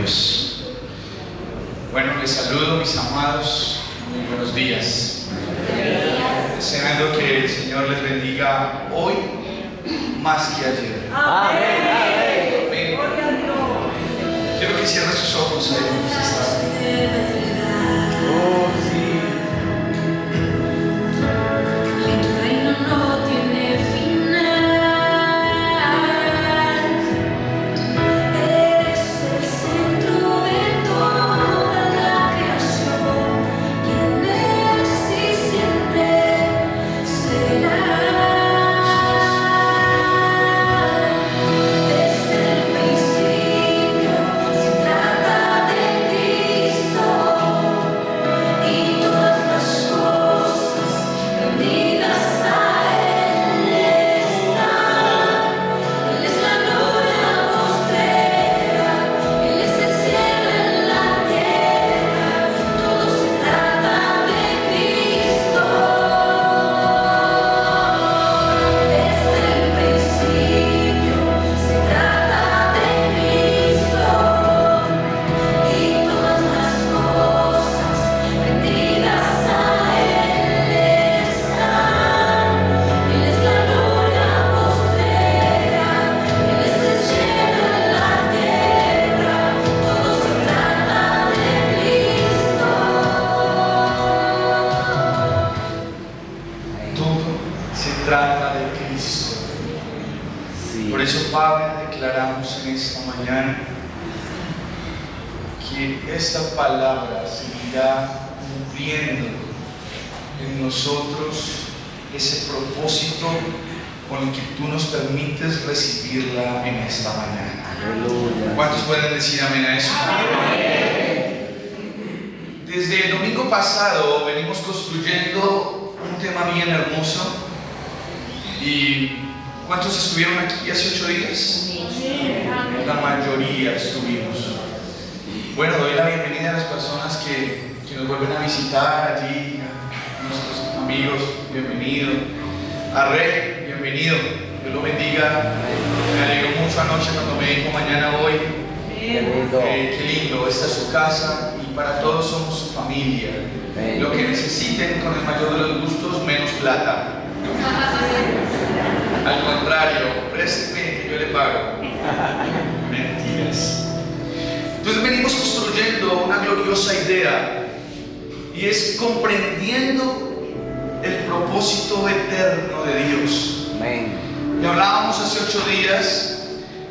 Dios. Bueno, les saludo, mis amados. Muy buenos días. Deseando que el Señor les bendiga hoy más que ayer. Amén. Amén. Quiero que cierren sus ojos ahí donde se están. Oh, sí. Tu reino no tiene final. Eres el centro de toda la creación. Quien es y siempre será. Desde el principio se trata de Cristo. Y todas las cosas rendidas a Él están. Él es la gloria postrera, Él es el cielo en la tierra. Todo se trata de Cristo. Desde el principio se trata de Cristo. Y todas las cosas rendidas a Él están. Él es la gloria postrera, Él es el cielo en la tierra. Todo se trata de Cristo. Todo se trata de Cristo. Sí. Por eso, Padre, declaramos en esta mañana que esta palabra seguirá cumpliendo en nosotros ese propósito con el que tú nos permites recibirla en esta mañana. Aleluya. ¿Cuántos pueden decir amén a eso? Desde el domingo pasado venimos construyendo un tema bien hermoso. ¿Y cuántos estuvieron aquí hace 8 días? La mayoría estuvimos. Bueno, doy la bienvenida a las personas que nos vuelven a visitar allí, a nuestros amigos, bienvenido. A Rey, bienvenido, Dios lo bendiga. Me alegró mucho anoche cuando me dijo mañana hoy. Qué lindo. Qué lindo, esta es su casa y para todos somos su familia. Amén. Lo que necesiten con el mayor de los gustos, menos plata. Al contrario, présteme que yo le pago. Mentiras. Entonces venimos construyendo una gloriosa idea y es comprendiendo el propósito eterno de Dios. Amén. Y hablábamos hace 8 días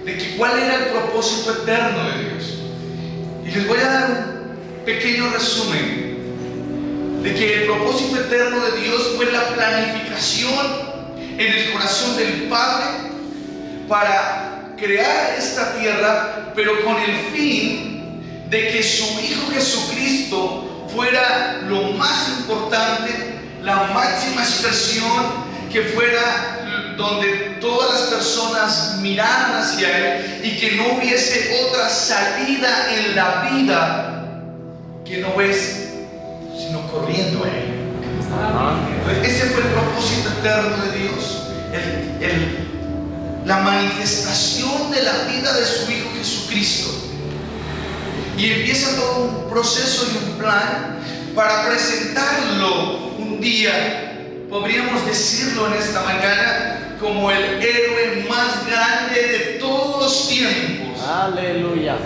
de que cuál era el propósito eterno de Dios. Y les voy a dar un pequeño resumen de que el propósito eterno de Dios fue la planificación en el corazón del Padre para crear esta tierra, pero con el fin de que su Hijo Jesucristo fuera lo más importante, la máxima expresión, que fuera donde todas las personas miraran hacia Él y que no hubiese otra salida en la vida que no es sino corriendo a Él. Entonces, ese fue el propósito eterno de Dios, la manifestación de la vida de su Hijo Jesucristo. Y empieza todo un proceso y un plan para presentarlo un día, podríamos decirlo en esta mañana, como el héroe más grande de todos los tiempos. Aleluya.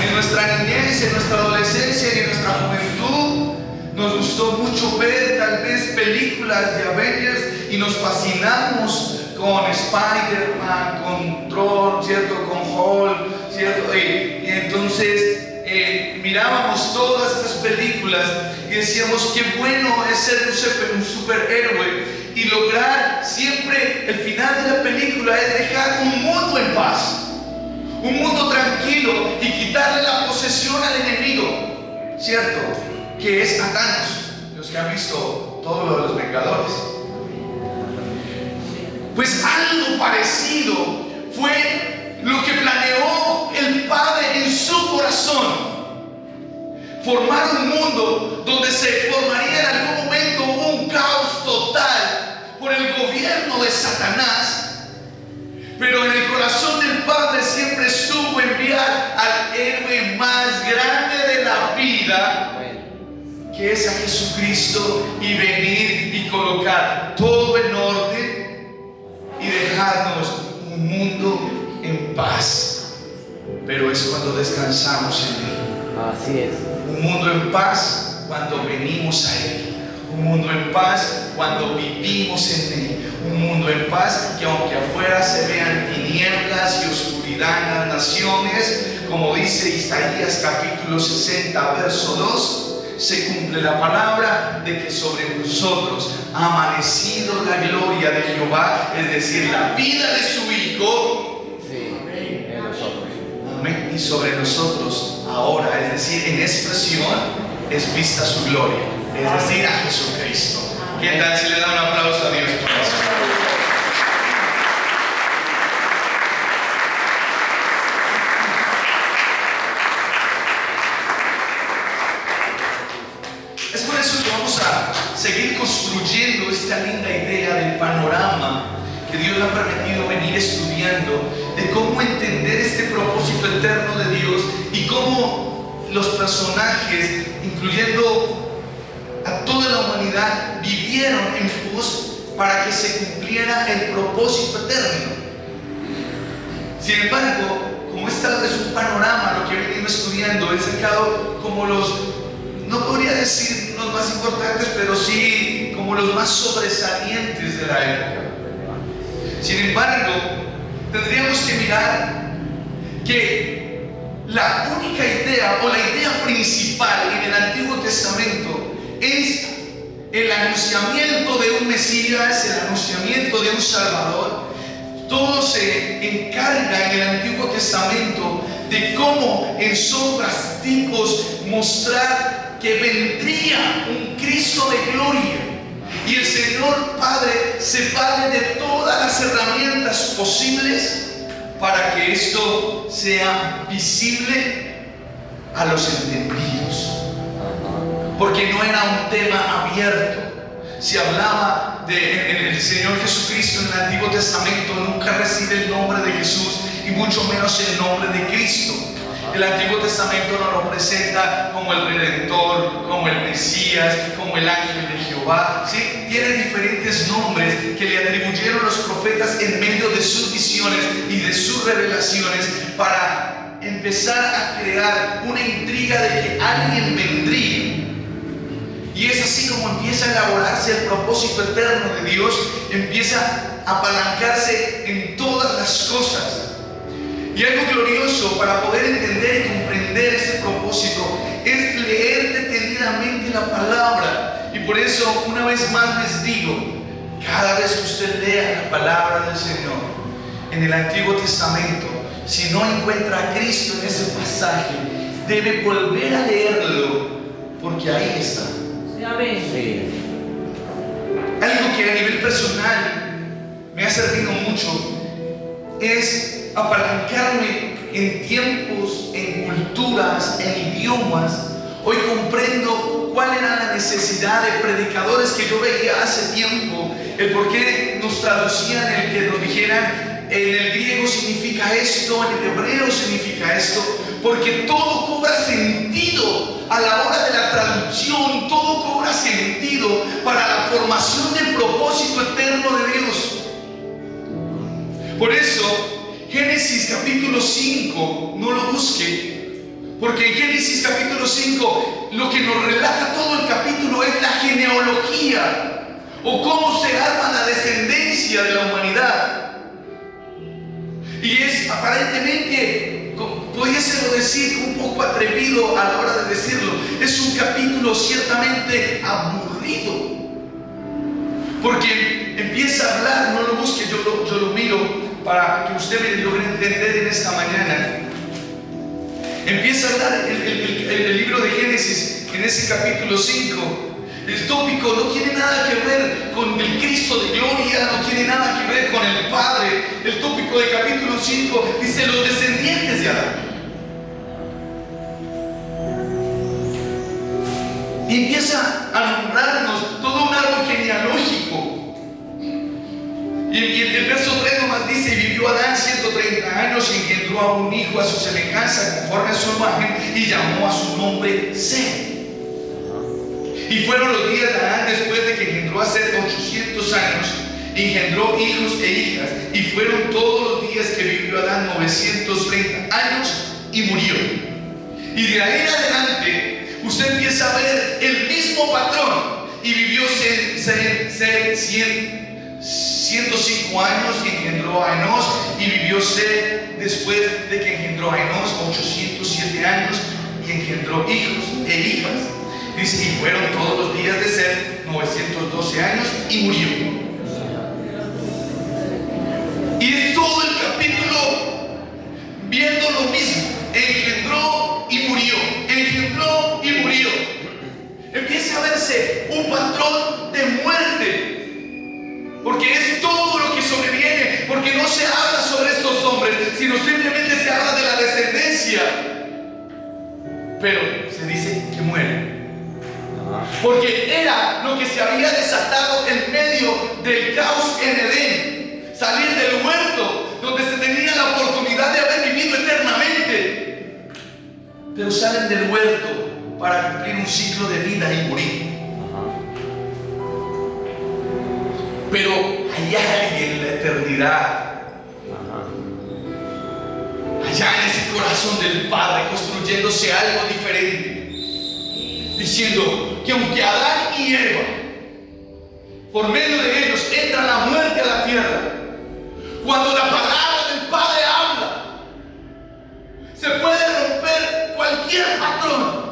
En nuestra niñez, en nuestra adolescencia y en nuestra juventud nos gustó mucho ver tal vez películas de Avengers y nos fascinamos con Spider-Man, con Thor, ¿cierto? Con Hulk, ¿cierto? Y entonces mirábamos todas estas películas y decíamos qué bueno es ser un superhéroe y lograr siempre el final de la película es dejar un mundo en paz, un mundo tranquilo y quitarle la posesión al enemigo, ¿cierto? Que es a Thanos, los que han visto todo lo de los Vengadores. Pues algo parecido fue lo que planeó el Padre en su corazón. Formar un mundo donde se formaría en algún momento un caos total por el gobierno de Satanás, pero en el corazón del Padre siempre estuvo enviar al héroe vida, Amén. que es a Jesucristo, y venir y colocar todo en orden y dejarnos un mundo en paz. Pero es cuando descansamos en Él. Así es. Un mundo en paz cuando venimos a Él. Un mundo en paz cuando vivimos en Él. Un mundo en paz que aunque afuera se vean tinieblas y oscuridad en las naciones, como dice Isaías capítulo 60 verso 2, se cumple la palabra de que sobre nosotros ha amanecido la gloria de Jehová, es decir, la vida de su Hijo. Sí, en nosotros. Amén. Y sobre nosotros ahora, es decir, en expresión, es vista su gloria, es decir, a Jesucristo. ¿Qué tal si le da un aplauso a Dios por eso? Es por eso que vamos a seguir construyendo esta linda idea del panorama que Dios nos ha permitido venir estudiando, de cómo entender este propósito eterno de Dios y cómo los personajes, incluyendo a toda la humanidad, vivieron en pos para que se cumpliera el propósito eterno. Sin embargo, como esta es un panorama, lo que he venido estudiando, he sacado como los, no podría decir los más importantes, pero sí como los más sobresalientes de la época. Sin embargo, tendríamos que mirar que la única idea o la idea principal en el Antiguo Testamento es el anunciamiento de un Mesías, el anunciamiento de un Salvador. Todo se encarga en el Antiguo Testamento de cómo en sombras, tipos, mostrar que vendría un Cristo de gloria. Y el Señor Padre se vale de todas las herramientas posibles para que esto sea visible a los entendidos. Porque no era un tema abierto. Se hablaba del Señor Jesucristo en el Antiguo Testamento, nunca recibe el nombre de Jesús y mucho menos el nombre de Cristo. El Antiguo Testamento nos lo presenta como el Redentor, como el Mesías, como el ángel de Jehová. ¿Sí? Tiene diferentes nombres que le atribuyeron los profetas en medio de sus visiones y de sus revelaciones para empezar a crear una intriga de que alguien vendría. Y es así como empieza a elaborarse el propósito eterno de Dios, empieza a apalancarse en todas las cosas. Y algo glorioso para poder entender y comprender ese propósito es leer detenidamente la palabra. Y por eso una vez más les digo, cada vez que usted lea la palabra del Señor en el Antiguo Testamento, si no encuentra a Cristo en ese pasaje, debe volver a leerlo, porque ahí está. Sí. Algo que a nivel personal me ha servido mucho es apalancarme en tiempos, en culturas, en idiomas. Hoy comprendo cuál era la necesidad de predicadores que yo veía hace tiempo, el por qué nos traducían, el que nos dijeran en el griego significa esto, en el hebreo significa esto, porque todo cobra sentido a la hora de la traducción, todo cobra sentido para la formación del propósito eterno de Dios. Por eso Génesis capítulo 5, no lo busque, porque en Génesis capítulo 5 lo que nos relata todo el capítulo es la genealogía o cómo se arma la descendencia de la humanidad. Y es aparentemente, pudiéselo decir un poco atrevido a la hora de decirlo, es un capítulo ciertamente aburrido, porque empieza a hablar, no lo busque, yo lo miro para que usted me logre entender en esta mañana. Empieza a hablar el libro de Génesis en ese capítulo 5. El tópico no tiene nada que ver con el Cristo de gloria, no tiene nada que ver con el Padre. El tópico del capítulo 5 dice los descendientes de Adán. Y empieza a nombrarnos todo un árbol genealógico. Y el verso 3 nomás dice: y vivió vivió Adán 130 años y engendró a un hijo a su semejanza, conforme a su imagen, y llamó a su nombre Set. Y fueron los días de Adán después de que engendró a Set 800 años, y engendró hijos e hijas, y fueron todos los días que vivió Adán 930 años y murió. Y de ahí en adelante usted empieza a ver el mismo patrón, y vivió 105 años y engendró a Enos, y vivió Set después de que engendró a Enos 807 años y engendró hijos e hijas. Dice, y fueron todos los días de Set 912 años y murió. Y es todo el capítulo viendo lo mismo: engendró y murió, engendró y murió. Empieza a verse un patrón de muerte, porque es todo lo que sobreviene, porque no se habla sobre estos hombres, sino simplemente se habla de la descendencia. Pero se dice que mueren, porque era lo que se había desatado en medio del caos en Edén, salir del huerto donde se tenía la oportunidad de haber vivido eternamente, pero salen del huerto para cumplir un ciclo de vida y morir. Pero hay alguien en la eternidad, allá en ese corazón del Padre, construyéndose algo diferente, diciendo que aunque Adán y Eva, por medio de ellos entra la muerte a la tierra, cuando la palabra del Padre habla, se puede romper cualquier patrón.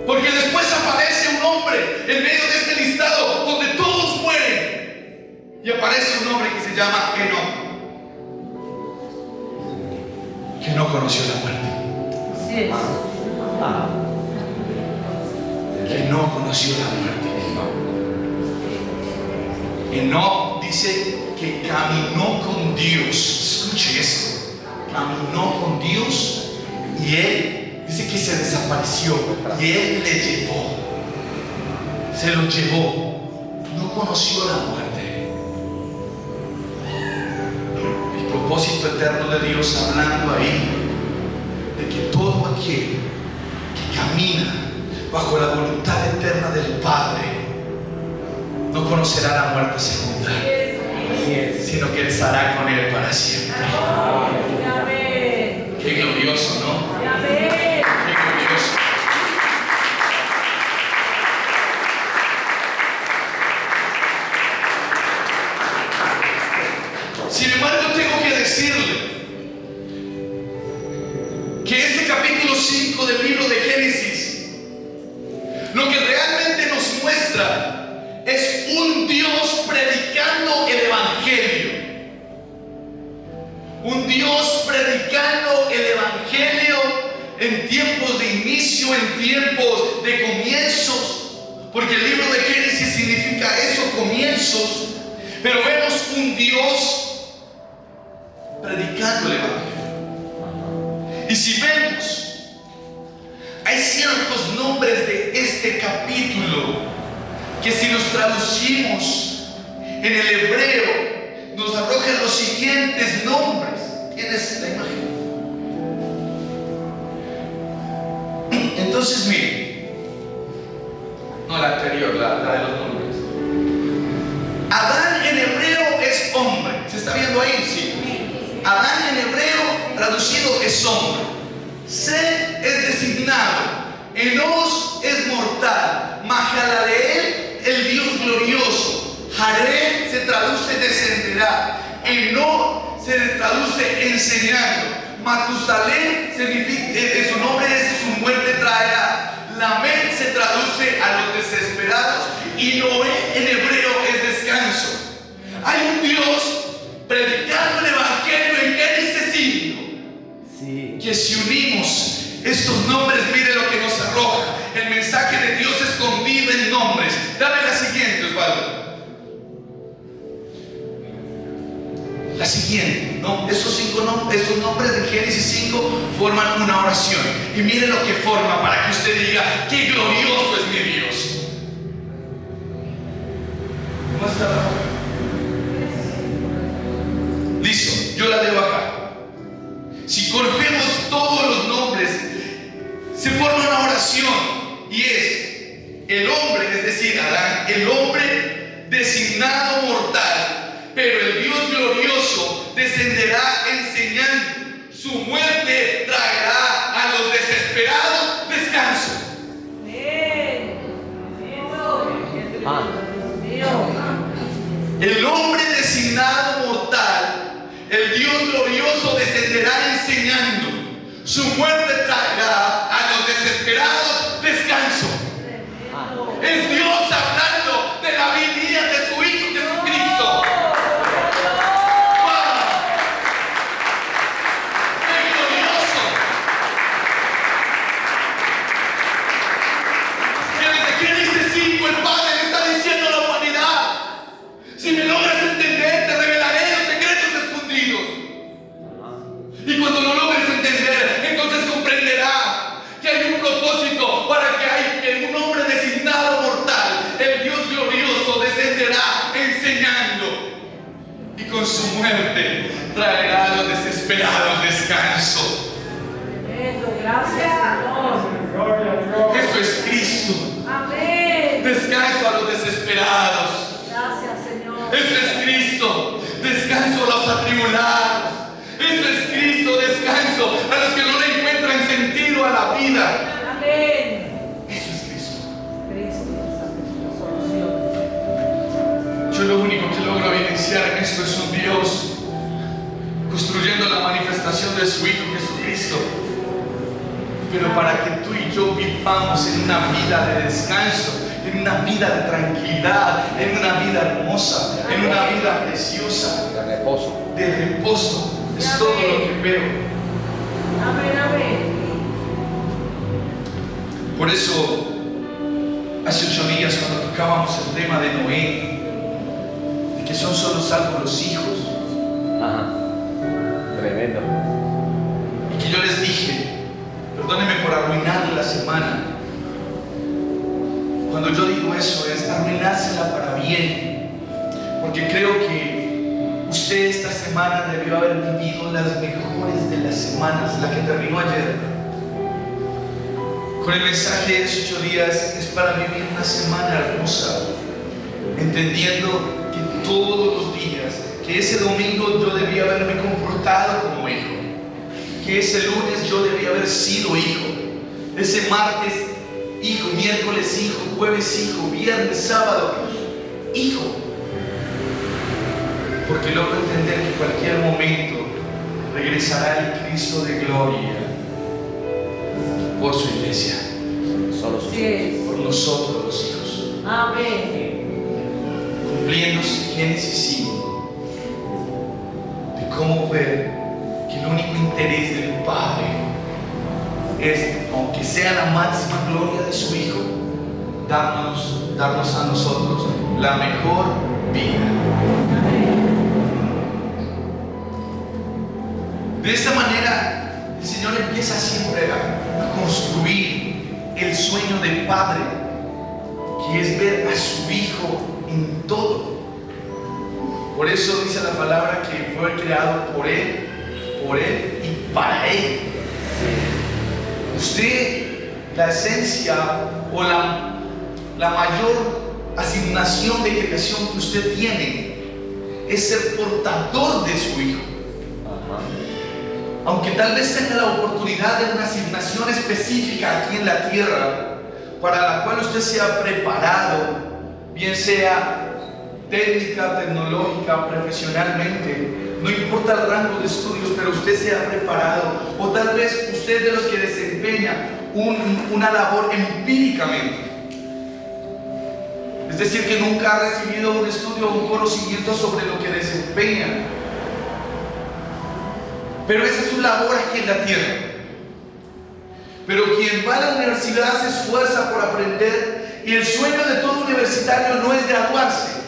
Porque después aparece un hombre en medio de este listado donde todos mueren, y aparece un hombre que se llama Enoc, que no conoció la muerte. Así es. Que no conoció la muerte. Enoc dice que caminó con Dios. Escuche eso. Caminó con Dios, y él dice que se desapareció, y él le llevó, se lo llevó. No conoció la muerte. El propósito eterno de Dios, hablando ahí de que todo aquel que camina bajo la voluntad eterna del Padre no conocerá la muerte segunda, sino que estará con él para siempre. Qué glorioso, ¿no? Qué glorioso. Sin embargo, tengo que decirle que este capítulo 5 del libro de Génesis, lo que realmente nos muestra es un Dios predicando el Evangelio. Un Dios predicando el Evangelio en tiempos de inicio, en tiempos de comienzos, porque el libro de Génesis significa eso, comienzos. Pero vemos un Dios predicando el Evangelio. Y si vemos, hay ciertos nombres de este capítulo que, si los traducimos en el hebreo, nos arrojan los siguientes nombres. ¿Tienes la imagen? Entonces, miren, no la anterior, la de los nombres. Adán en hebreo es hombre. ¿Se está viendo ahí? Sí. Adán en hebreo traducido es hombre. Set es designado. Enos es mortal. Mahalaleel, el Dios glorioso. Jareh se traduce descenderá. Enoc se traduce enseñando. Matusalén significa, su nombre es su muerte traerá. Lamech se traduce a los desesperados, y Noé en hebreo es descanso. Hay un Dios predicando el Evangelio en Génesis 5. Sí. Que si unimos estos nombres, mire lo que nos arroja. El mensaje de Dios escondido en nombres. Dame la siguiente, Osvaldo. La siguiente, ¿no? Estos nombres de Génesis 5 forman una oración. Y mire lo que forma para que usted diga: ¡qué glorioso es mi Dios! ¿Cómo está? Listo, yo la leo acá. Si cogemos todos los nombres, se forma una oración y es el hombre, es decir, Adán, el hombre designado mortal, pero el Dios glorioso descenderá enseñando. Su muerte traerá a los desesperados descanso. Ah, El hombre designado mortal, el Dios glorioso descenderá enseñando. Su muerte traerá a los desesperados descanso. Es Dios hablando de la venida de su Hijo Jesucristo. ¡Wow! ¡Qué glorioso! ¿Qué dice 5? El Padre le está diciendo a la humanidad: si me logras entender, te revelaré los secretos escondidos. Y cuando lo logres entender, entonces comprenderá que hay un propósito para que un hombre designado mortal, el Dios glorioso, descenderá enseñando. Y con su muerte traerá a los desesperados descanso. gracias, Señor. Eso es Cristo. Amén. Descanso a los desesperados. Gracias, Señor. Eso es Cristo. Descanso a los atribulados. Eso es Cristo. Descanso a los que no le encuentran sentido a la vida. Amén. Eso es Cristo. Cristo, esa solución. Yo lo único que logro evidenciar en esto es un Dios construyendo la manifestación de su Hijo Jesucristo. Pero para que tú y yo vivamos en una vida de descanso, en una vida de tranquilidad, en una vida hermosa, en una vida preciosa, De reposo. de reposo, es todo lo que veo. Amén, amén. Por eso, hace 8 días cuando tocábamos el tema de Noé, de que son solo salvos los hijos, Ajá. Tremendo. y que yo les dije, perdónenme por arruinar la semana. Cuando yo digo eso es arruinársela para bien, porque creo que usted esta semana debió haber vivido las mejores de las semanas, la que terminó ayer. Con el mensaje de esos 8 días es para vivir una semana hermosa, entendiendo que todos los días, que ese domingo yo debía haberme comportado como hijo, que ese lunes yo debía haber sido hijo, ese martes hijo, miércoles hijo, jueves hijo, viernes, sábado hijo, porque logro entender que en cualquier momento regresará el Cristo de gloria por su iglesia, Solo su por nosotros los hijos, Amén. cumpliendo Génesis 5, de cómo ver que el único interés del Padre es, aunque sea la máxima gloria de su Hijo, darnos a nosotros la mejor vida. De esta manera, el Señor empieza siempre a construir el sueño del Padre, que es ver a su Hijo en todo. Por eso dice la palabra que fue creado por Él y para Él. Usted, la esencia o la mayor asignación de creación que usted tiene es ser portador de su Hijo. Aunque tal vez tenga la oportunidad de una asignación específica aquí en la tierra, para la cual usted sea preparado, bien sea técnica, tecnológica, profesionalmente, no importa el rango de estudios, pero usted sea preparado, o tal vez usted es de los que desempeña una labor empíricamente, es decir, que nunca ha recibido un estudio o un conocimiento sobre lo que desempeña, pero esa es su labor aquí en la tierra. Pero quien va a la universidad se esfuerza por aprender, y el sueño de todo universitario no es graduarse,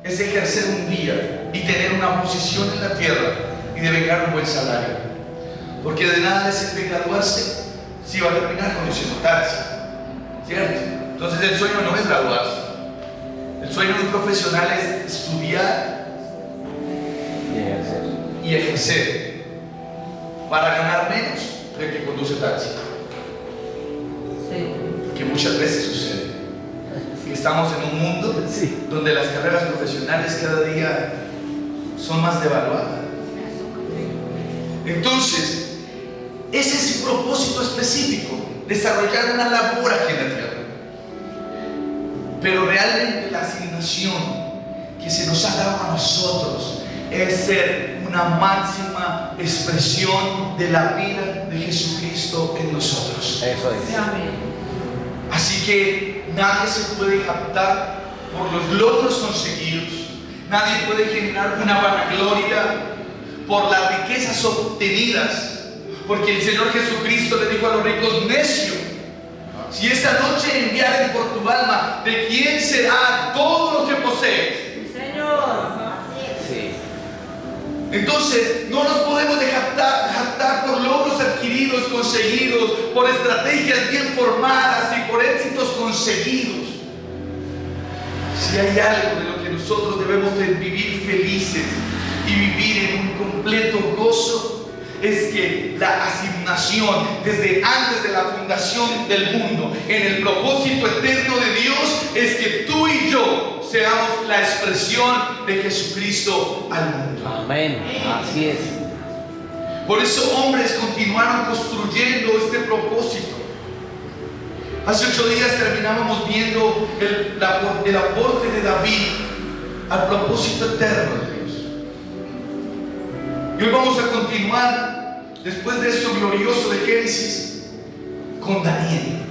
es ejercer un día y tener una posición en la tierra y de vengar un buen salario. Porque de nada le sirve graduarse si va a terminar conduciendo taxi, ¿cierto? Entonces el sueño no es graduarse. El sueño de un profesional es estudiar y ejercer para ganar menos del que conduce taxi. Sí. Que muchas veces sucede. Que estamos en un mundo Sí. donde las carreras profesionales cada día son más devaluadas. Entonces, ese es su propósito específico, desarrollar una labor aquí en la tierra. Pero realmente la asignación que se nos ha dado a nosotros es ser una máxima expresión de la vida de Jesucristo en nosotros. Eso es. Amén. Así que nadie se puede jactar por los logros conseguidos, nadie puede generar una vanagloria por las riquezas obtenidas, porque el Señor Jesucristo le dijo a los ricos: necio, si esta noche enviaren por tu alma, ¿de quién será todo lo que posees? Señor. Sí. Entonces, no nos podemos jactar por logros adquiridos, conseguidos, por estrategias bien formadas y por éxitos conseguidos. Si hay algo de lo que nosotros debemos de vivir felices y vivir en un completo gozo, es que la asignación desde antes de la fundación del mundo, en el propósito eterno de Dios, es que tú y yo seamos la expresión de Jesucristo al mundo. Amén. Así es. Por eso hombres continuaron construyendo este propósito. Hace 8 días terminábamos viendo el aporte de David al propósito eterno de Dios. Y hoy vamos a continuar, después de esto glorioso de Génesis, con Daniel.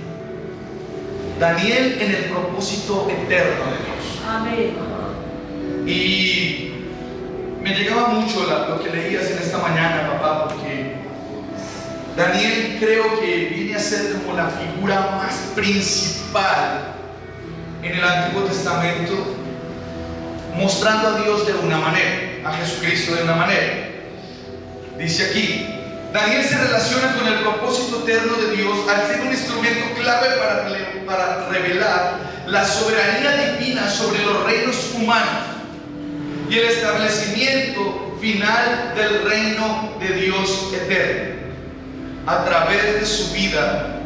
Daniel en el propósito eterno de Dios. Amén. Y me llegaba mucho lo que leías en esta mañana, papá, porque Daniel creo que viene a ser como la figura más principal en el Antiguo Testamento, mostrando a Dios de una manera, a Jesucristo de una manera. Dice aquí, Daniel se relaciona con el propósito eterno de Dios al ser un instrumento clave para revelar la soberanía divina sobre los reinos humanos y el establecimiento final del reino de Dios eterno. A través de su vida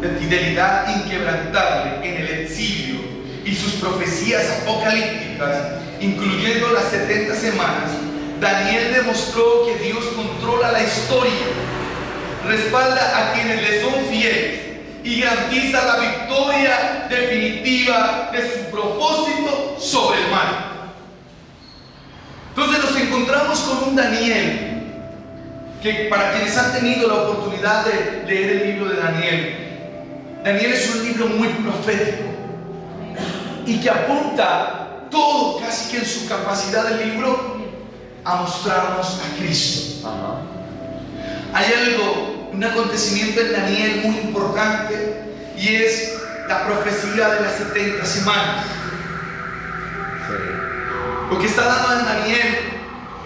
de fidelidad inquebrantable en el exilio y sus profecías apocalípticas, incluyendo las 70 semanas, Daniel demostró que Dios controla la historia, respalda a quienes le son fieles y garantiza la victoria definitiva de su propósito sobre el mal. Entonces nos encontramos con un Daniel que, para quienes han tenido la oportunidad de leer el libro de Daniel, Daniel es un libro muy profético y que apunta todo, casi que en su capacidad del libro, a mostrarnos a Cristo. Ajá. Hay algo, un acontecimiento en Daniel muy importante, y es la profecía de las 70 semanas. Sí. Lo que está dando en Daniel,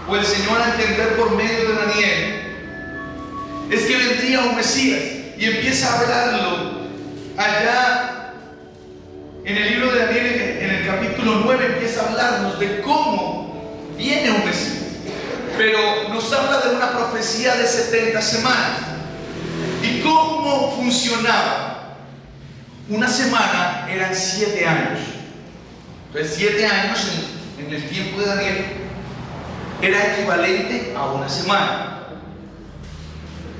o el Señor a entender por medio de Daniel, es que vendría un Mesías, y empieza a hablarlo allá en el libro de Daniel, en el capítulo 9, empieza a hablarnos de cómo viene un Mesías. Pero nos habla de una profecía de 70 semanas. ¿Y cómo funcionaba? Una semana eran 7 años. Entonces 7 años en el tiempo de Daniel era equivalente a una semana.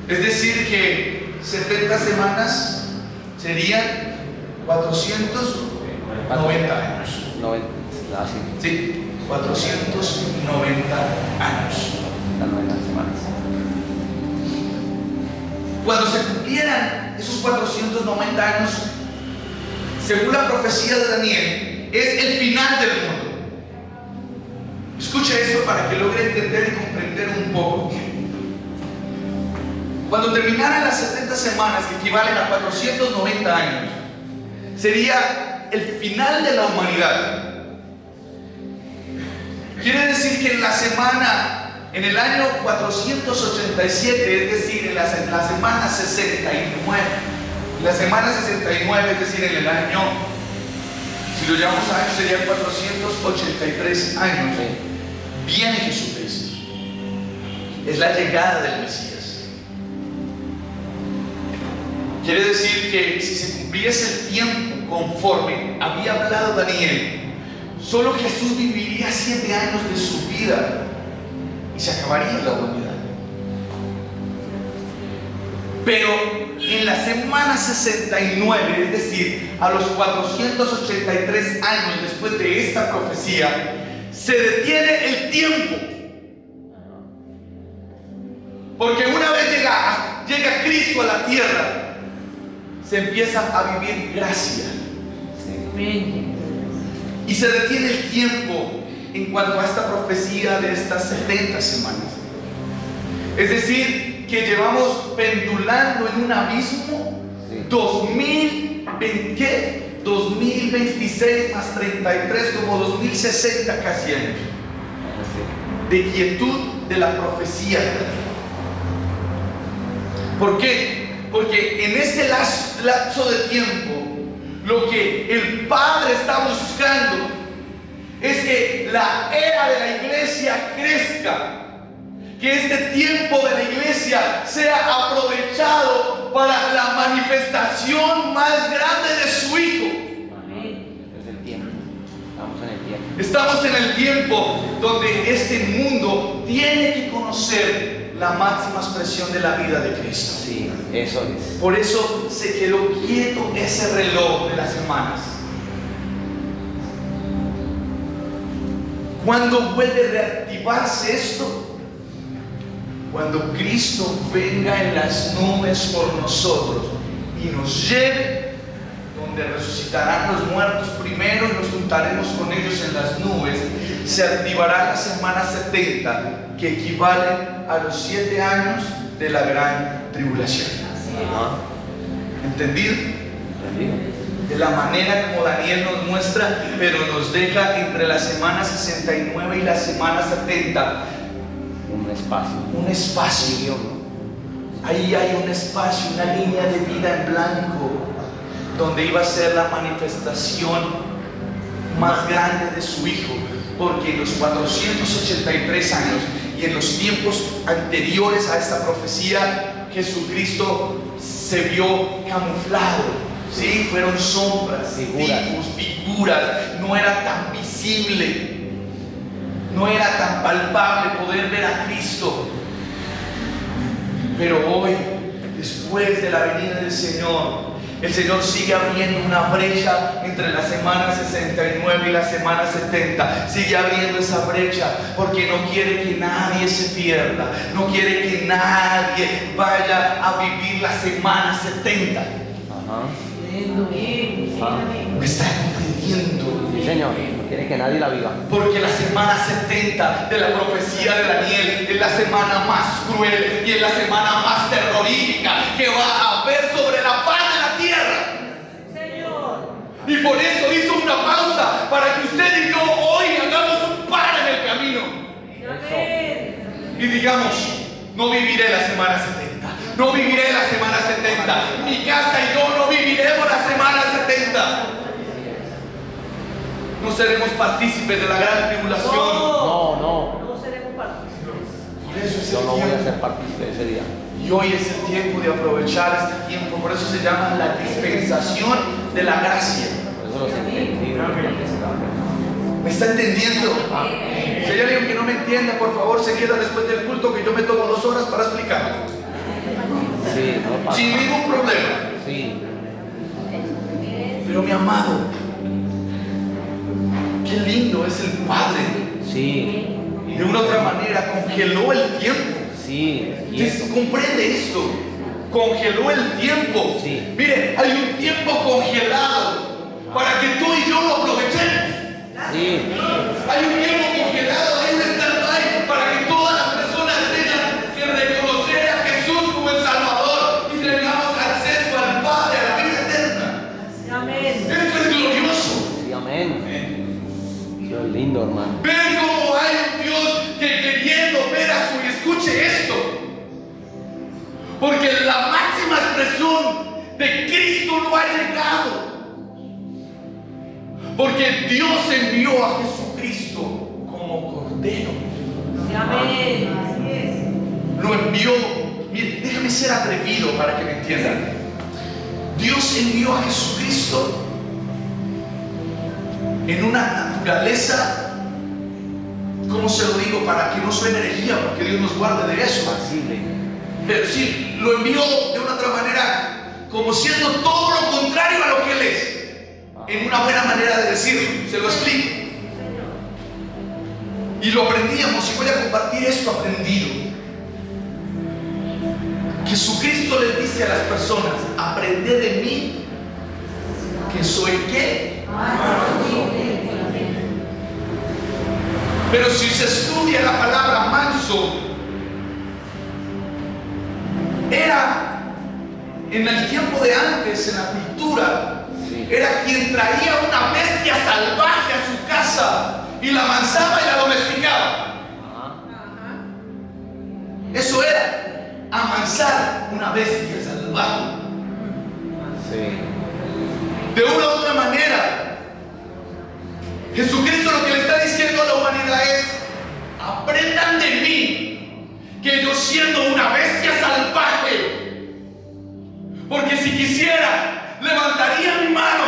Es decir que 70 semanas serían 490 años. 90. Así. Sí, 490 años. Las 90 semanas. Cuando se cumplieran esos 490 años, según la profecía de Daniel, es el final del mundo. Escucha esto para que logre entender y comprender un poco. Cuando terminaran las 70 semanas, que equivalen a 490 años, sería el final de la humanidad. Quiere decir que en la semana, en el año 487, es decir, en la semana 69, la semana 69, es decir, en el año, si lo llamamos años, serían 483 años, viene Jesucristo. es la llegada del Mesías. Quiere decir que si se cumpliese el tiempo conforme había hablado Daniel, solo Jesús viviría 7 años de su vida y se acabaría la humanidad. Pero en la semana 69, es decir, a los 483 años después de esta profecía, se detiene el tiempo. Porque una vez llega Cristo a la tierra, se empieza a vivir gracia. Y se detiene el tiempo en cuanto a esta profecía de estas 70 semanas. Es decir, que llevamos pendulando en un abismo 2026 más 33, como 2060 casi años de quietud de la profecía. ¿Por qué? Porque en este lapso de tiempo, lo que el Padre está buscando es que la era de la iglesia crezca, que este tiempo de la iglesia sea aprovechado para la manifestación más grande de su Hijo. Es el tiempo. Estamos en el tiempo. Estamos en el tiempo donde este mundo tiene que conocer la máxima expresión de la vida de Cristo. Sí, eso es. Por eso se quedó quieto ese reloj de las semanas. ¿Cuándo vuelve a reactivarse esto? Cuando Cristo venga en las nubes por nosotros y nos lleve donde resucitarán los muertos primero y nos juntaremos con ellos en las nubes. Se activará la semana 70, que equivale a los 7 años de la gran tribulación. ¿Entendido? De la manera como Daniel nos muestra, pero nos deja entre la semana 69 y la semana 70 Un espacio. un espacio. Ahí hay un espacio, una línea de vida en blanco, donde iba a ser la manifestación más grande de su Hijo. Porque en los 483 años y en los tiempos anteriores a esta profecía, Jesucristo se vio camuflado. Sí, fueron sombras, figuras, no era tan visible, no era tan palpable poder ver a Cristo. Pero hoy, después de la venida del Señor, el Señor sigue abriendo una brecha entre la semana 69 y la semana 70. Sigue abriendo esa brecha porque no quiere que nadie se pierda. No quiere que nadie vaya a vivir la semana 70. ¿Me está comprendiendo? Sí, Señor. No quiere que nadie la viva. Porque la semana 70 de la profecía de Daniel es la semana más cruel y es la semana más terrorífica que va a haber sobre la faz de la tierra. Y por eso hizo una pausa para que usted y yo hoy hagamos un par en el camino. Y digamos, no viviré la semana 70. No viviré la semana 70. Mi casa y yo no viviremos la semana 70. No seremos partícipes de la gran tribulación. No seremos partícipes. Por eso es Yo el no voy a tiempo. ser partícipe de ese día. Y hoy es el tiempo de aprovechar este tiempo. Por eso se llama la dispensación de la gracia. Por eso los entendí. ¿Me está entendiendo? Si hay alguien que no me entienda, por favor, se queda después del culto, que yo me tomo 2 horas para explicarlo. Sí, no pasa. Sin ningún problema. Sí. Pero mi amado, qué lindo es el Padre. Sí. De una u otra manera congeló el tiempo. Sí. Y ¿Usted eso. comprende esto? Congeló el tiempo. Sí. Mire, hay un tiempo congelado para que tú y yo lo aprovechemos. Sí. Hay un tiempo congelado, hay un stand-by para que todas las personas tengan que reconocer a Jesús como el Salvador y tengamos acceso al Padre, a la vida eterna. Esto es glorioso. Sí, amén. Qué lindo, hermano. Ver cómo hay un Dios que queriendo ver a su... Escuche esto. Porque la máxima expresión de Cristo no ha llegado. Porque Dios envió a Jesucristo como Cordero. lo envió. Miren, déjame ser atrevido para que me entiendan. Dios envió a Jesucristo en una naturaleza, ¿cómo se lo digo? Para que no suene herejía, porque Dios nos guarde de eso. Pasible. Pero sí, lo envió de una otra manera, como siendo todo lo contrario a lo que Él es. En una buena manera de decirlo, se lo explico. Y lo aprendíamos, y voy a compartir esto aprendido. Jesucristo les dice a las personas: aprended de mí, que soy ¿qué? Pero si se estudia la palabra manso, era en el tiempo de antes, en la cultura, era quien traía una bestia salvaje a su casa y la amansaba y la domesticaba. Eso era amansar una bestia salvaje. De una u otra manera, Jesucristo lo que le está diciendo a la humanidad es: aprendan de mí, que yo siendo una bestia salvaje, porque si quisiera, levantaría mi mano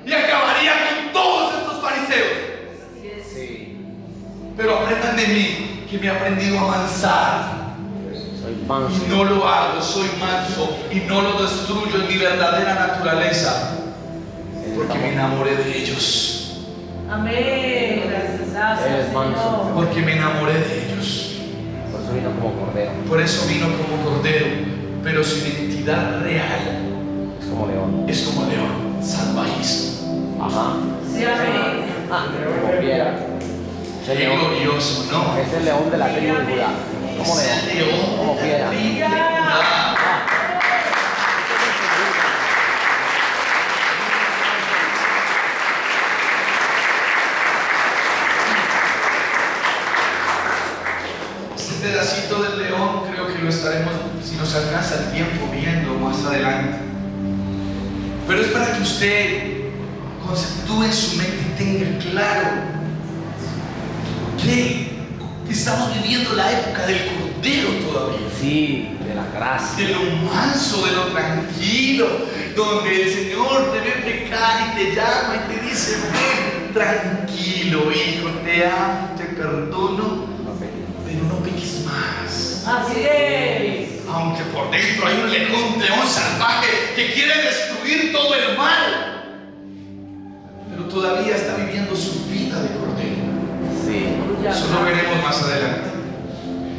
y acabaría con todos estos fariseos. Pero aprendan de mí, que me he aprendido a amansar. Soy manso. Y no lo hago, soy manso y no lo destruyo en mi verdadera naturaleza, porque me enamoré de ellos. Amén. Gracias, Eres manso. Señor. Porque me enamoré de ellos. Por eso vino como cordero. Por eso vino como cordero, pero su identidad real Es como león. es como león, salvajísimo. Ajá. Sí, amén. Como fiera. Es el Qué león. glorioso, ¿no? Es el león de la tribu de Judá. Como Es león. el león Como de la fiera. tribu de Judá. Este pedacito del león creo que lo estaremos, si nos alcanza el tiempo, viendo más adelante. Pero es para que usted conceptúe en su mente y tenga claro que estamos viviendo la época del cordero todavía. Sí, de la gracia. De lo manso, de lo tranquilo, donde el Señor te ve pecar y te llama y te dice: ven, tranquilo hijo, te amo, te perdono, pero no peques más. Así es. Aunque por dentro hay un león salvaje que quiere destruir todo el mal, pero todavía está viviendo su vida de cordero. Sí. Eso lo veremos más adelante.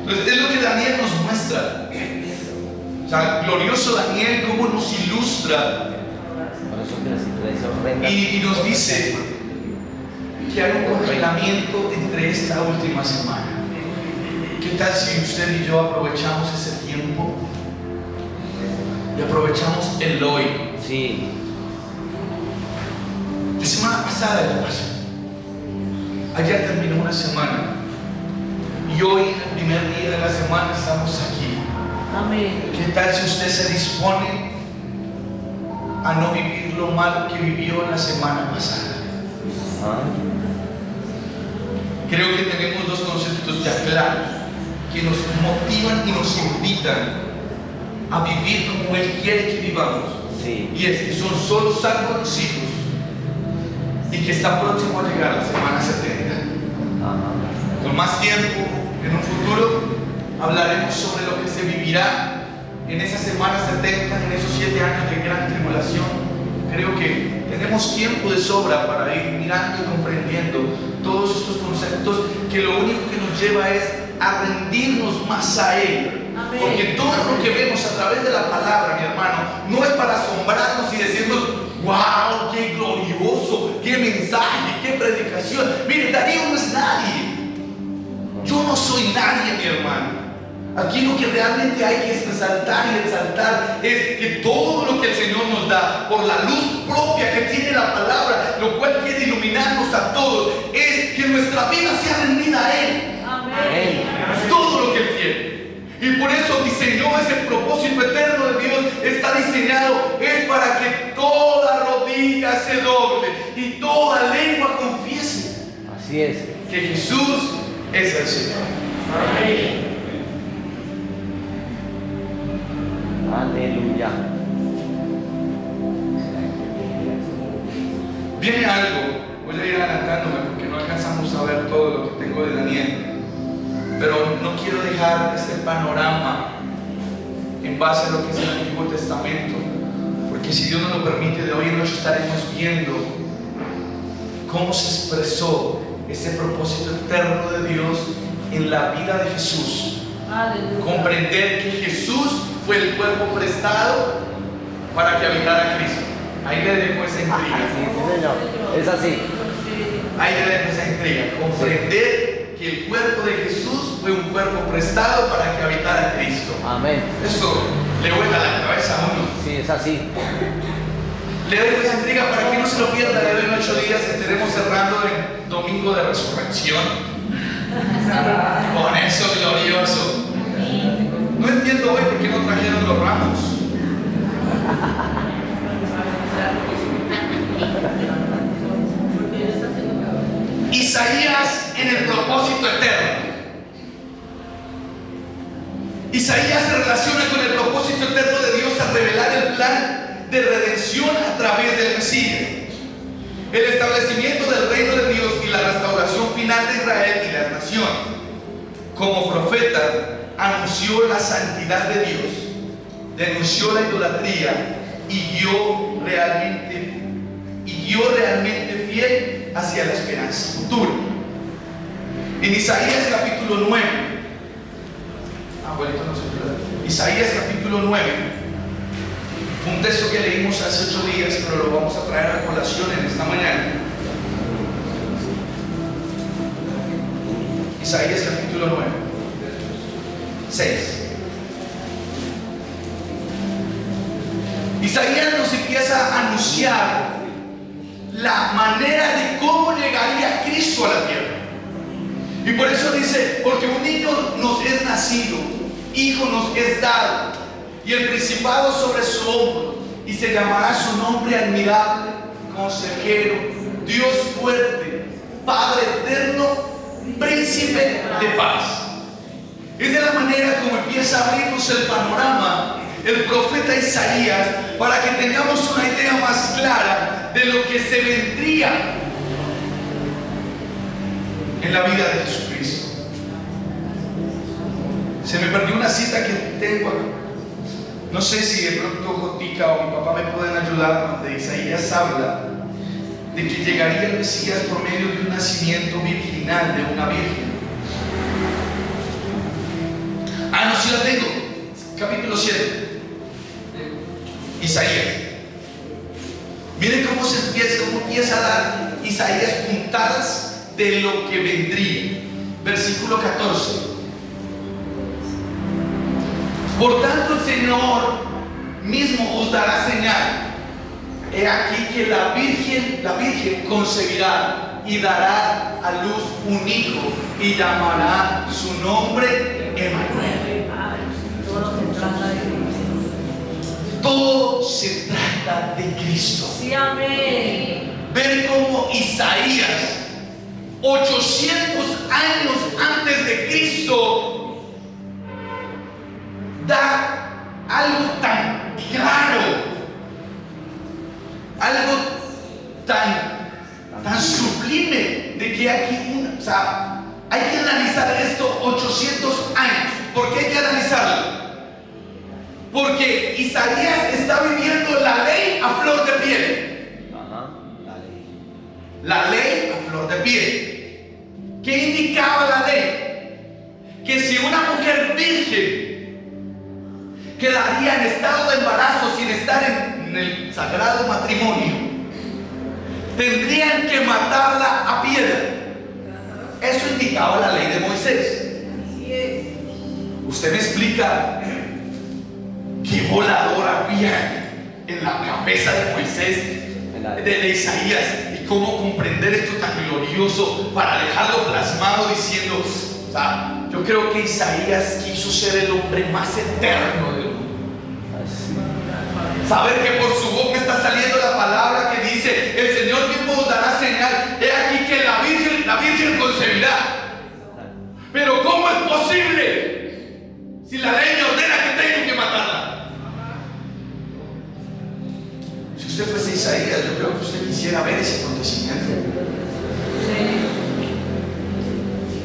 Entonces, es lo que Daniel nos muestra. O sea, glorioso Daniel, cómo nos ilustra Por eso que la situación horrenda. y nos dice que hay un congelamiento entre esta última semana. ¿Qué tal si usted y yo aprovechamos ese tiempo y aprovechamos el hoy? Sí. La semana pasada ya pasó. Ayer terminó una semana y hoy, el primer día de la semana, estamos aquí. Amén. ¿Qué tal si usted se dispone a no vivir lo malo que vivió la semana pasada? Ah. Creo que tenemos dos conceptos ya claros que nos motivan y nos invitan a vivir como Él quiere que vivamos. Sí. Y es que son solo salvos los hijos y que está próximo a llegar la semana 70. Ajá. Con más tiempo, en un futuro, hablaremos sobre lo que se vivirá en esa semana 70, en esos 7 años de gran tribulación. Creo que tenemos tiempo de sobra para ir mirando y comprendiendo todos estos conceptos, que lo único que nos lleva es a rendirnos más a Él. Amén. Porque todo lo que vemos a través de la palabra, mi hermano, no es para asombrarnos y decirnos: wow, qué glorioso, qué mensaje, qué predicación. Mire, Darío no es nadie. Yo no soy nadie, mi hermano. Aquí lo que realmente hay que resaltar y exaltar es que todo lo que el Señor nos da, por la luz propia que tiene la palabra, lo cual quiere iluminarnos a todos, es que nuestra vida sea rendida a Él. Amén. Es todo lo que Él quiere. Y por eso diseñó ese propósito eterno de Dios. Está diseñado, es para que toda rodilla se doble y toda lengua confiese Así es. que Jesús es el Señor. Aleluya. Viene algo, voy a ir adelantándome porque no alcanzamos a ver todo lo que tengo de Daniel, pero no quiero dejar este panorama en base a lo que es el Antiguo Testamento, porque si Dios nos lo permite, de hoy en noche estaremos viendo cómo se expresó ese propósito eterno de Dios en la vida de Jesús. Aleluya. Comprender que Jesús fue el cuerpo prestado para que habitara Cristo. Ahí le dejo esa intriga. Sí, señor. Es así. Ahí le dejo esa intriga. Comprender que el cuerpo de Jesús fue un cuerpo prestado para que habitara Cristo. Amén. Eso le vuela la cabeza a uno. Sí, es así. Le dejo esa intriga para que no se lo pierda. Le doy en 8 días. Estaremos cerrando el domingo de resurrección. Con eso glorioso. No entiendo hoy por qué no trajeron los ramos. Isaías en el propósito eterno. Isaías se relaciona con el propósito eterno de Dios al revelar el plan de redención a través del Mesías, el establecimiento del reino de Dios y la restauración final de Israel y las naciones. Como profeta anunció la santidad de Dios, denunció la idolatría y guió realmente fiel hacia la esperanza futura. En Isaías capítulo 9, Isaías capítulo 9, un texto que leímos hace 8 días, pero lo vamos a traer a colación en esta mañana. Isaías capítulo 9, 6. Isaías nos empieza a anunciar la manera de cómo llegaría Cristo a la tierra. Y por eso dice, porque un niño nos es nacido, hijo nos es dado, y el principado sobre su hombro, y se llamará su nombre admirable, consejero, Dios fuerte, Padre eterno, príncipe de paz. Es de la manera como empieza a abrirnos el panorama el profeta Isaías, para que tengamos una idea más clara de lo que se vendría en la vida de Jesucristo. Se me perdió una cita que tengo aquí. No sé si de pronto Jotica o mi papá me pueden ayudar, donde Isaías habla de que llegaría el Mesías por medio de un nacimiento virginal de una virgen. Ah, no, sí la tengo. Capítulo 7. Isaías. Miren cómo empieza a dar Isaías puntadas de lo que vendría. Versículo 14. Por tanto el Señor mismo os dará señal. He aquí que la Virgen concebirá y dará a luz un hijo y llamará su nombre Emmanuel. Todo se trata de Cristo. Sí, amén. Ver cómo Isaías, 800 años antes de Cristo, da algo tan claro, algo tan sublime, de que aquí, hay que analizar esto 800 años. ¿Por qué hay que analizarlo? Porque Isaías está viviendo la ley a flor de piel. Ajá, la ley. La ley a flor de piel. ¿Qué indicaba la ley? Que si una mujer virgen quedaría en estado de embarazo sin estar en el sagrado matrimonio, tendrían que matarla a piedra. Eso indicaba la ley de Moisés. Usted me explica qué volador había en la cabeza de Moisés, de Isaías, y cómo comprender esto tan glorioso para dejarlo plasmado diciendo, yo creo que Isaías quiso ser el hombre más eterno del mundo. Saber que por su boca está saliendo la palabra que dice, el Señor mismo os dará señal, he aquí que la Virgen concebirá. Pero ¿cómo es posible si la ley me ordena que tengo que matarla? usted fuese Isaías, yo creo que usted quisiera ver ese acontecimiento.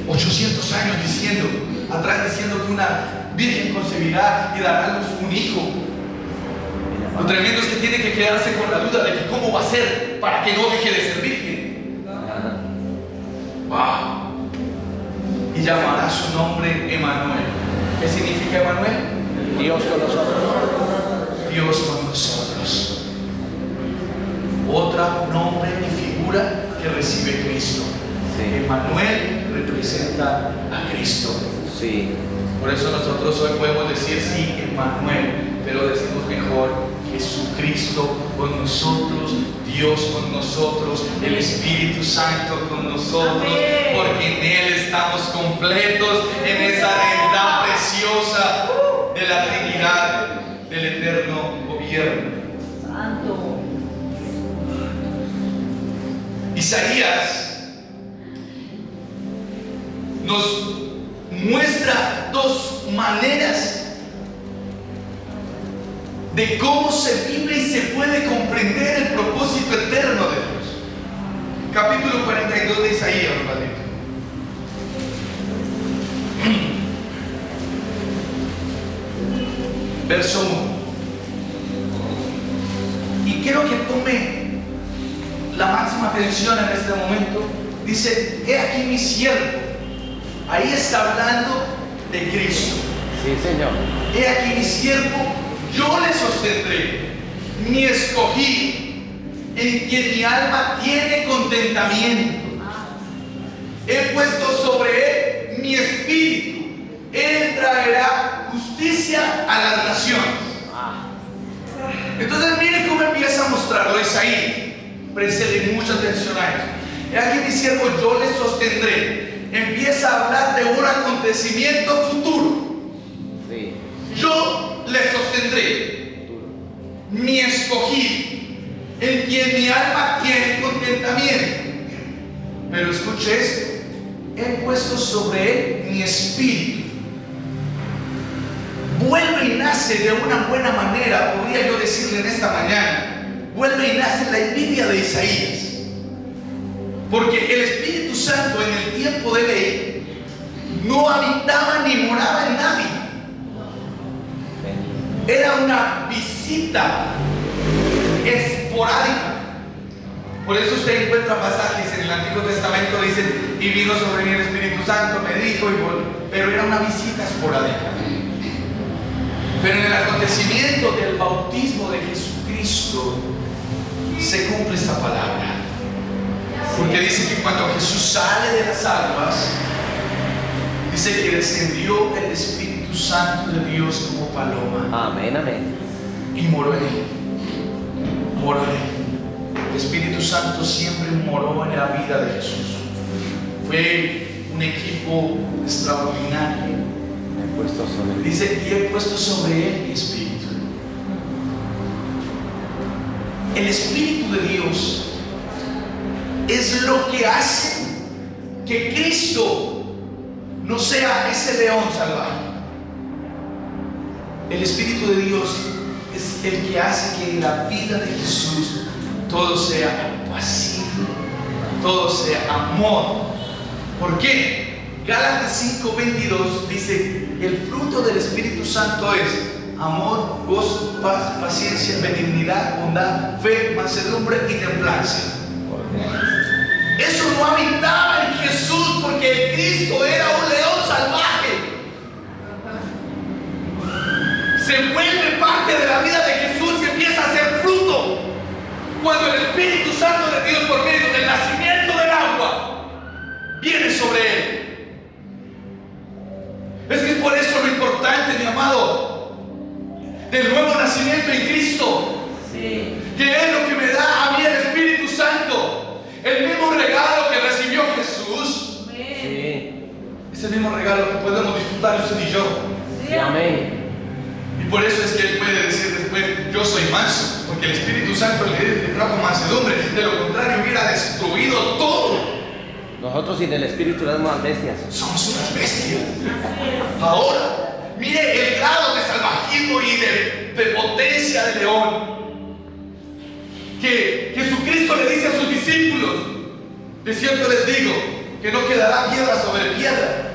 800 años atrás diciendo que una virgen concebirá y dará a luz un hijo. Lo tremendo es que tiene que quedarse con la duda de que cómo va a ser para que no deje de ser virgen. Wow. Y llamará su nombre Emanuel. ¿Qué significa Emanuel? Dios con nosotros. Dios con nosotros. Otro nombre y figura que recibe Cristo. Sí. Emanuel representa a Cristo. Sí. Por eso nosotros hoy podemos decir sí, Emanuel, pero decimos mejor Jesucristo con nosotros, Dios con nosotros, el Espíritu Santo con nosotros, Amén. porque en Él estamos completos en esa realidad preciosa de la Trinidad, del eterno gobierno. Santo. Isaías nos muestra dos maneras de cómo se vive y se puede comprender el propósito eterno de Dios. Capítulo 42 de Isaías, Padre. Verso 1. Y quiero que tome la máxima atención en este momento. Dice: he aquí mi siervo. Ahí está hablando de Cristo. Sí, Señor. He aquí mi siervo, yo le sostendré, mi escogido, en quien mi alma tiene contentamiento. He puesto sobre él mi espíritu. Él traerá justicia a las naciones. Entonces mire cómo empieza a mostrarlo Isaías. Préstele mucha atención a eso. He aquí mi siervo, yo le sostendré. Empieza a hablar de un acontecimiento futuro. Sí. Yo le sostendré, mi escogido, en quien mi alma tiene contentamiento. Pero escuche esto: he puesto sobre él mi espíritu. Vuelve y nace de una buena manera, podría yo decirle en esta mañana. Vuelve y nace la envidia de Isaías. Porque el Espíritu Santo en el tiempo de ley no habitaba ni moraba en nadie. Era una visita esporádica. Por eso usted encuentra pasajes en el Antiguo Testamento, dicen: y vino sobre mí el Espíritu Santo, me dijo, y volvió. Pero era una visita esporádica. Pero en el acontecimiento del bautismo de Jesucristo se cumple esta palabra. Porque dice que cuando Jesús sale de las aguas, dice que descendió el Espíritu Santo de Dios como paloma. Amén, amén. Y moró en él. Moró en él. El Espíritu Santo siempre moró en la vida de Jesús. Fue un equipo extraordinario. He puesto sobre él. Dice: y he puesto sobre él mi espíritu. El Espíritu de Dios es lo que hace que Cristo no sea ese león salvaje. El Espíritu de Dios es el que hace que en la vida de Jesús todo sea apacible, todo sea amor. ¿Por qué? Gálatas 5:22 dice: el fruto del Espíritu Santo es amor, gozo, paz, paciencia, benignidad, bondad, fe, mansedumbre y templanza. Eso no habitaba en Jesús, porque el Cristo era un león salvaje. Se vuelve parte de la vida de Jesús y empieza a hacer fruto cuando el Espíritu Santo de Dios, por medio del nacimiento del agua, viene sobre él. Es que es por eso lo importante, mi amado, del nuevo nacimiento en Cristo. Sí. Que es lo que me da a mí el Espíritu Santo. El mismo regalo que recibió Jesús. Sí. Es el mismo regalo que podemos disfrutar usted y yo. Sí, amén. Y por eso es que él puede decir después: yo soy manso, porque el Espíritu Santo le trajo mansedumbre. De lo contrario hubiera destruido todo. Nosotros sin el Espíritu éramos las bestias. Somos unas bestias. Ahora, mire el grado de salvajismo y de potencia de león. que Jesucristo le dice a sus discípulos: de cierto les digo que no quedará piedra sobre piedra.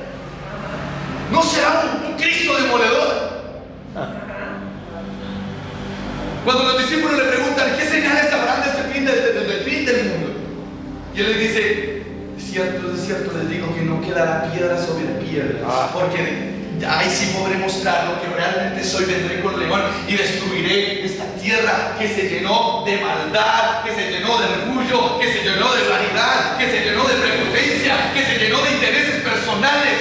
No será un Cristo demoledor. Cuando los discípulos le preguntan: ¿qué señales habrán de este fin del mundo? Y él les dice: de cierto les digo que no quedará piedra sobre piedra, porque ahí sí podré mostrar lo que realmente soy. Vendré con león y destruiré esta tierra que se llenó de maldad, que se llenó de orgullo, que se llenó de vanidad, que se llenó de prepotencia, que se llenó de intereses personales,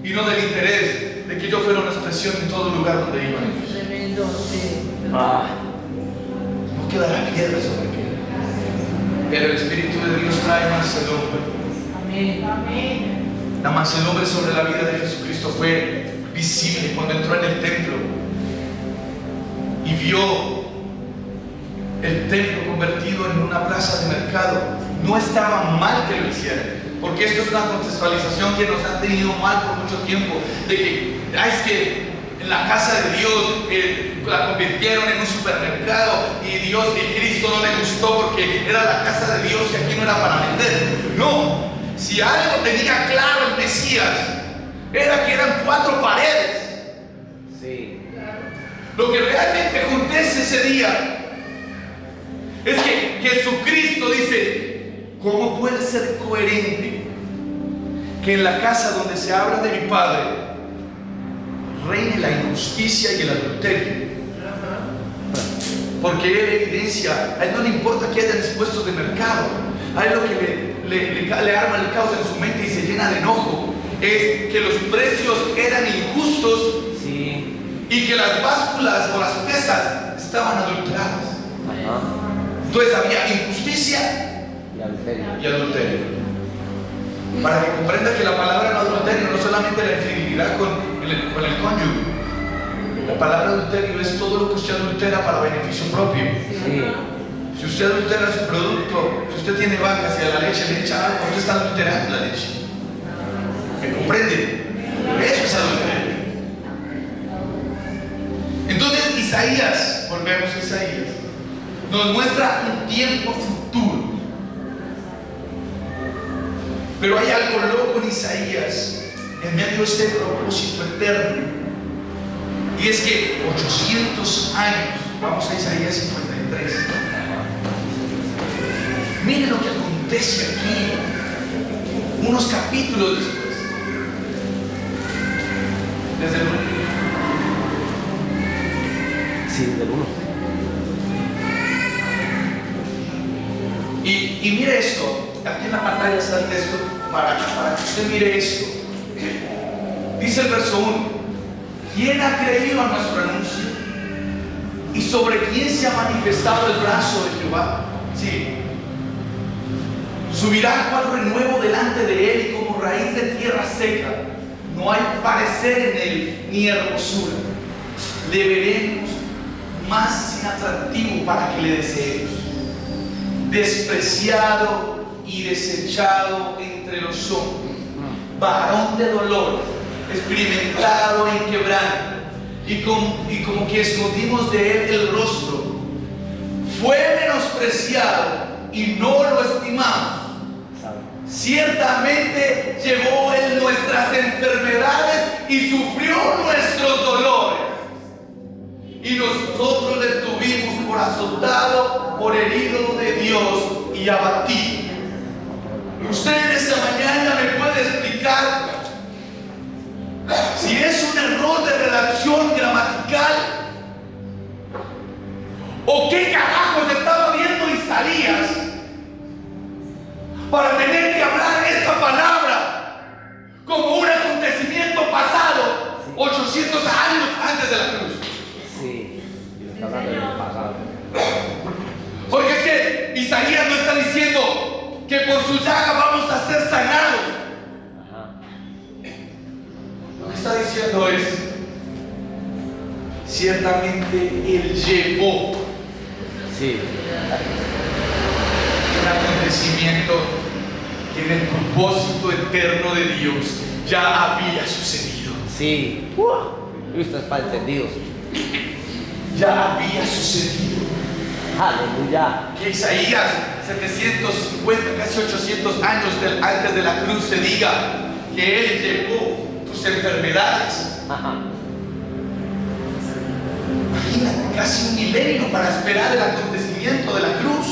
y no del interés de que yo fuera una expresión en todo lugar donde iba. Tremendo, sí. No quedará piedra sobre piedra, pero el Espíritu de Dios trae mansedumbre. Amén. Amén. La mansedumbre sobre la vida de Jesucristo fue visible cuando entró en el templo y vio el templo convertido en una plaza de mercado. No estaba mal que lo hiciera, porque esto es una contextualización que nos ha tenido mal por mucho tiempo, de que es que en la casa de Dios la convirtieron en un supermercado y Dios y Cristo no le gustó porque era la casa de Dios y aquí no era para vender. No, si algo tenía claro el Mesías, era que eran 4 paredes. Sí. Lo que realmente acontece ese día es que Jesucristo dice: ¿cómo puede ser coherente que en la casa donde se habla de mi Padre reine la injusticia y el adulterio? Porque él evidencia, a él no le importa que hayan expuestos de mercado, a él lo que le arma el caos en su mente y se llena de enojo es que los precios eran injustos. Sí. Y que las básculas o las pesas estaban adulteradas. Ajá. Entonces había injusticia Y adulterio. y adulterio. Para que comprenda que la palabra no adulterio no solamente la infidelidad con el cónyuge. La palabra adulterio es todo lo que usted adultera para beneficio propio. Sí. Si usted adultera su producto, si usted tiene vacas y a la leche le echa agua, usted está adulterando la leche. ¿Me comprende? Eso es adulterio. Entonces Isaías, volvemos a Isaías, nos muestra un tiempo futuro. Pero hay algo loco en Isaías, en medio de este propósito eterno. Y es que 800 años, vamos a Isaías 53. Miren lo que acontece aquí, unos capítulos después. Desde el 1. Sí, del 1. Y mire esto, aquí en la pantalla está el texto para que usted mire esto. Dice el verso 1: ¿quién ha creído a nuestro anuncio? ¿Y sobre quién se ha manifestado el brazo de Jehová? Sí. Subirá cual renuevo delante de él y como raíz de tierra seca. No hay parecer en él ni hermosura. Le veremos más sin atractivo para que le deseemos. Despreciado y desechado entre los hombres, varón de dolor, experimentado en quebranto, y como que escondimos de él el rostro. Fue menospreciado y no lo estimamos. Ciertamente llevó él nuestras enfermedades y sufrió nuestros dolores. Y nosotros le tuvimos por azotado, por herido de Dios y abatido. Usted esta mañana me puede explicar si es un error de redacción gramatical o qué carajos estaba viendo Isaías para tener que hablar esta palabra como un acontecimiento pasado 800 años antes de la cruz. Sí, y está hablando del pasado. Porque es que Isaías no está diciendo que por su llaga vamos a ser sanados. Ajá. Lo que está diciendo es: ciertamente él llevó Sí. un acontecimiento que en el propósito eterno de Dios ya había sucedido. Sí. Esto es para entendidos. Ya había sucedido. Aleluya. Que Isaías, 750, casi 800 años antes de la cruz, te diga que Él llevó tus enfermedades. Imagínate, casi un milenio para esperar el acontecimiento de la cruz.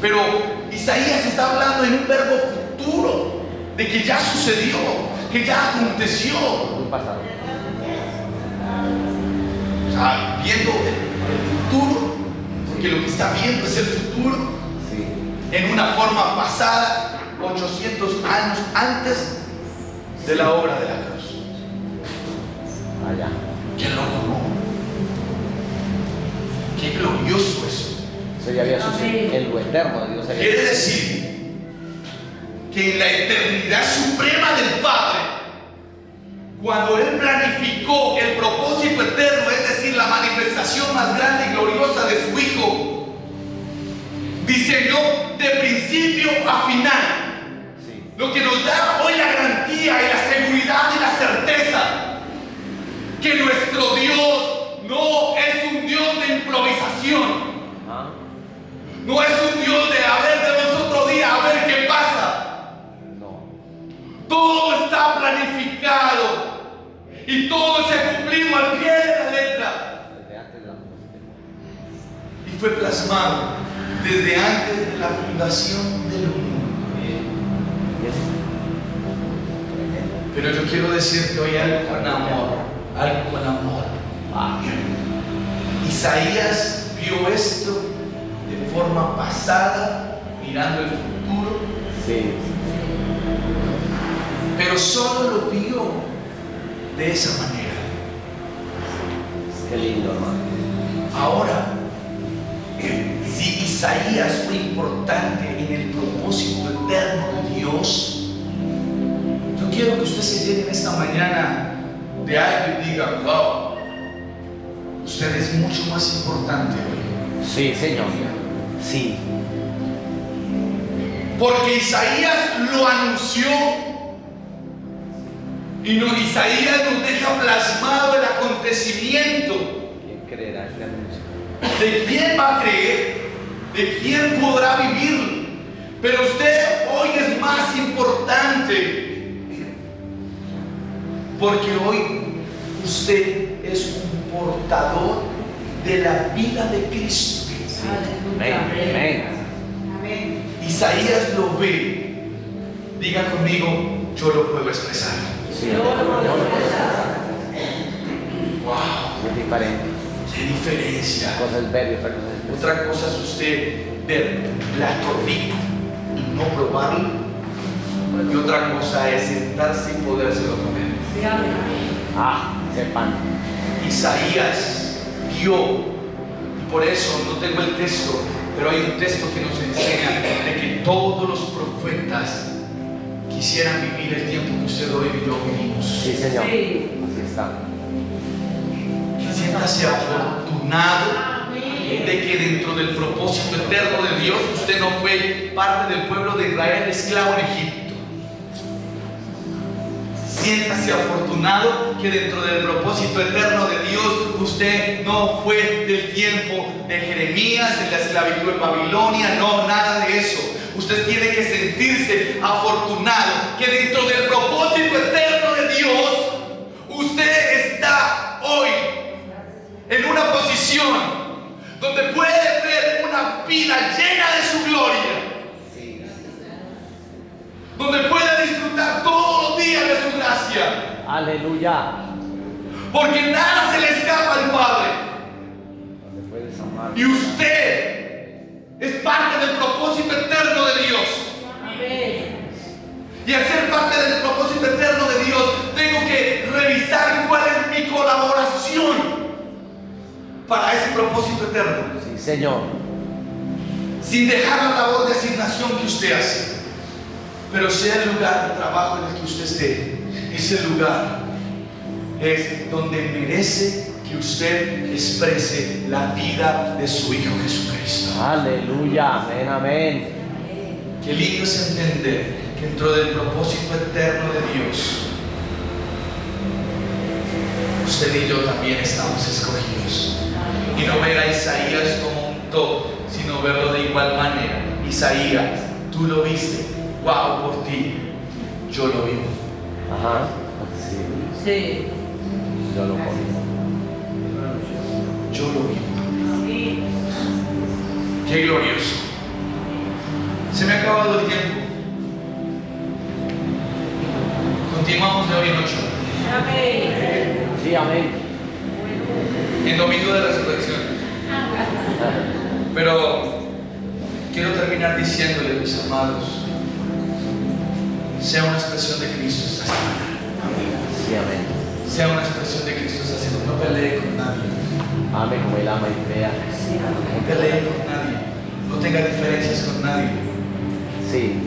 Pero Isaías está hablando en un verbo futuro, de que ya sucedió, que ya aconteció. Muy pasado. O sea, viendo el futuro, porque lo que está viendo es el futuro, Sí. en una forma pasada, 800 años antes de la obra de la cruz. Allá. ¡Qué loco, no! ¡Qué glorioso eso! Eso ya había sucedido. En lo eterno de Dios. Quiere decir que en la eternidad suprema del Padre, cuando Él planificó el propósito eterno, es decir, la manifestación más grande y gloriosa de su Hijo, diseñó de principio a final. Sí. Lo que nos da hoy la garantía y la seguridad y la certeza que nuestro Dios no es un Dios de improvisación. Ajá. No es un Dios de a ver, vemos otro día, a ver qué pasa. No. Todo está planificado y todo se ha cumplido al pie de la letra. Desde antes de la fundación. Y fue plasmado desde antes de la fundación del mundo. Pero yo quiero decirte hoy algo con amor, algo con amor. Isaías vio esto de forma pasada, mirando el futuro, Sí. pero solo lo vio de esa manera. Qué lindo, hermano. Ahora, si Isaías fue importante en el propósito eterno de Dios, yo quiero que usted se llene en esta mañana de algo y diga, wow, usted es mucho más importante hoy. Sí, Señor. Sí. Porque Isaías lo anunció. Y no, Isaías nos deja plasmado el acontecimiento ¿Quién creerá este anuncio? de quién va a creer, de quién podrá vivir. Pero usted hoy es más importante, porque hoy usted es un portador de la vida de Cristo. Amén. Amén. Amén. Isaías lo ve. Diga conmigo, yo lo puedo expresar. Sí. Wow, Muy diferente. qué diferencia. Una cosa es ver y otra cosa es pensar. Otra cosa es usted ver plato rico y no probarlo. Y otra cosa es sentarse y podérselo comer. Sí, amén. Ah, ese pan. Isaías vio, y por eso no tengo el texto, pero hay un texto que nos enseña de que todos los profetas quisieran vivir el tiempo que usted hoy y yo vivimos. Sí, Señor. Sí. Así está. Siéntase afortunado de que dentro del propósito eterno de Dios usted no fue parte del pueblo de Israel esclavo en Egipto. Siéntase afortunado que dentro del propósito eterno de Dios usted no fue del tiempo de Jeremías en la esclavitud en Babilonia, no, nada de eso. Usted tiene que sentirse afortunado que dentro del propósito eterno de Dios usted está hoy en una posición donde puede ver una vida llena de su gloria, Sí. donde puede disfrutar todos los días de su gracia, Aleluya. porque nada se le escapa al Padre. Donde puedes amar. Y usted es parte del propósito eterno de Dios. Amén. Y al ser parte del propósito eterno de Dios, tengo que revisar cuál es mi colaboración para ese propósito eterno, Sí, Señor. sin dejar la labor de asignación que usted hace. Pero sea el lugar de trabajo en el que usted esté, ese lugar es donde merece que usted exprese la vida de su Hijo Jesucristo. Aleluya. Amén, amén. Qué lindo es entender que dentro del propósito eterno de Dios, usted y yo también estamos escogidos. Y no ver a Isaías como un contó, sino verlo de igual manera. Isaías, tú lo viste, wow por ti, yo lo vivo. Ajá. Sí. Sí. Yo lo conozco. Yo lo vivo. Sí. Qué glorioso. Se me ha acabado el tiempo. Continuamos de hoy en 8. Amén. Sí, amén. En domingo de resurrección. Pero quiero terminar diciéndole, mis amados, sea una expresión de Cristo esta semana. Sí, amén. Sea una expresión de Cristo esta semana. No pelee con nadie. Ame como él ama y crea. No pelee con nadie. No tenga diferencias con nadie. Sí.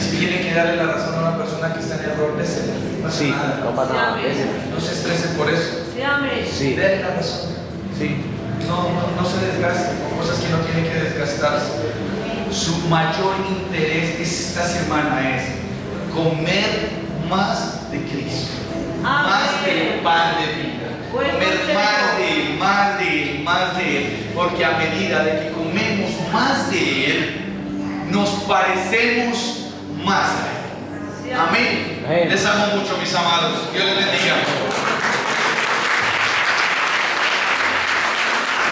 Si tiene que darle la razón a una persona que está en error, désela. No pasa Sí, nada. no pasa nada. Sí, amén. No se estrese por eso. Sí, amén. Sí. Dele la razón. Sí. No se desgaste con cosas que no tiene que desgastarse. Su mayor interés esta semana es comer más de Cristo, más del pan de vida, comer más de Él, más de Él, más de Él, porque a medida de que comemos más de Él, nos parecemos más a Él. Amén. Amén. Les amo mucho, mis amados. Dios les bendiga.